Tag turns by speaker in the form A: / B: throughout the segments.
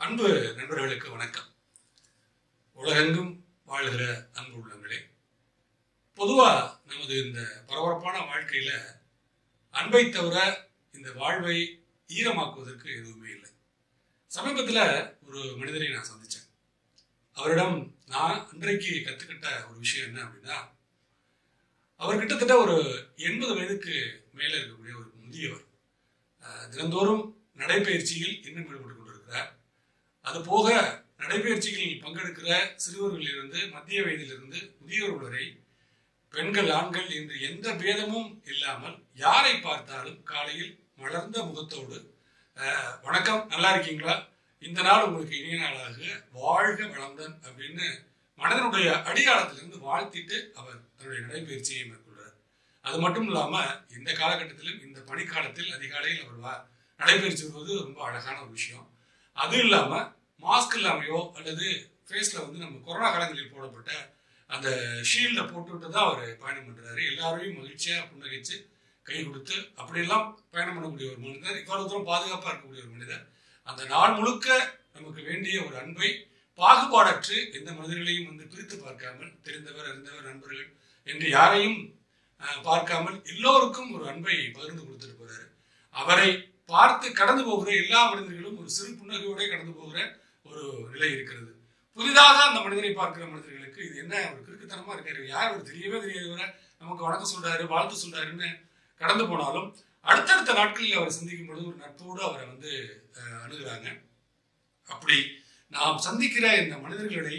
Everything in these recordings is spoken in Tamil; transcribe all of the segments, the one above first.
A: அன்பு நண்பர்களுக்கு வணக்கம். உலகெங்கும் வாழ்கிற அன்பு உள்ளங்களே, பொதுவா நமது இந்த பரபரப்பான வாழ்க்கையில அன்பை தவிர இந்த வாழ்வை ஈரமாக்குவதற்கு எதுவுமே இல்லை. சமீபத்தில் ஒரு மனிதரை நான் சந்திச்சேன். அவரிடம் நான் அன்றைக்கு கற்றுக்கிட்ட ஒரு விஷயம் என்ன அப்படின்னா, அவர் கிட்டத்தட்ட ஒரு 80 வயதுக்கு மேலே இருக்கக்கூடிய ஒரு முதியவர். தினந்தோறும் நடைபயிற்சியில் இன்னும் ஈடுபட்டு கொண்டிருக்கிறார். அது போக நடைபயிற்சிகளில் பங்கெடுக்கிற சிறுவர்களிலிருந்து மத்திய வயதிலிருந்து முதியோர் வரை பெண்கள் ஆண்கள் என்று எந்த பேதமும் இல்லாமல் யாரை பார்த்தாலும் காலையில் மலர்ந்த முகத்தோடு வணக்கம், நல்லா இருக்கீங்களா, இந்த நாள் உங்களுக்கு இனிய நாளாக, வாழ்க வளமுடன் அப்படின்னு மனதனுடைய அடியாளத்திலிருந்து வாழ்த்திட்டு அவர் தன்னுடைய நடைபயிற்சியை மேற்கொள்றார். அது மட்டும் இல்லாம இந்த காலகட்டத்திலும் இந்த பனிக்காலத்தில் அதிகாலையில் அவர் நடைபயிற்சி வருவது ரொம்ப அழகான ஒரு விஷயம். அது இல்லாம மாஸ்க் இல்லாமையோ அல்லது ஃபேஸ்ல நம்ம கொரோனா காலங்களில் போடப்பட்ட அந்த ஷீல்டை போட்டுவிட்டு தான் அவர் பயணம் பண்றாரு. எல்லாரையும் மகிழ்ச்சியா புன்னகைச்சு கை கொடுத்து அப்படியெல்லாம் பயணம் பண்ணக்கூடிய ஒரு மனிதர், இவ்வளவு தூரம் பாதுகாப்பா இருக்கக்கூடிய ஒரு மனிதர். அந்த நாள் முழுக்க நமக்கு வேண்டிய ஒரு அன்பை பாகுபாடற்று எந்த மனிதர்களையும் பிரித்து பார்க்காமல், தெரிந்தவர் அறிந்தவர் நண்பர்கள் என்று யாரையும் பார்க்காமல் எல்லோருக்கும் ஒரு அன்பை பகிர்ந்து கொடுத்துட்டு போறாரு. அவரை பார்த்து கடந்து போகிற எல்லா மனிதர்களும் ஒரு சிறு புன்னகையோட கடந்து போகிற ஒரு நிலை இருக்கிறது. புதிதாக அந்த மனிதரை பார்க்கிற மனிதர்களுக்கு இது என்ன ஒரு கிறுக்குத்தனமா இருக்காரு, யார் அவர் தெரியவே தெரியாதவரை நமக்கு வணக்கம் சொல்றாரு, வாழ்த்து சொல்றாருன்னு கடந்து போனாலும் அடுத்தடுத்த நாட்களில் அவரை சந்திக்கும் பொழுது ஒரு நட்போடு அவரை அணுகுறாங்க. அப்படி நாம் சந்திக்கிற இந்த மனிதர்களை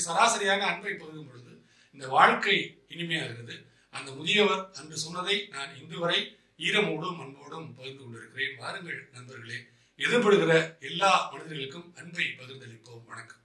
A: சராசரியாக அன்பை பகிரும் பொழுது இந்த வாழ்க்கை இனிமையாகிறது. அந்த முதியவர் அன்று சொன்னதை நான் இன்று வரை ஈரமோடும் அன்போடும் பகிர்ந்து கொண்டிருக்கிறேன். வாருங்கள் நண்பர்களே, எதிர்படுகிற எல்லா மனிதர்களுக்கும் அன்பை பகிர்ந்தளிப்போம். வணக்கம்.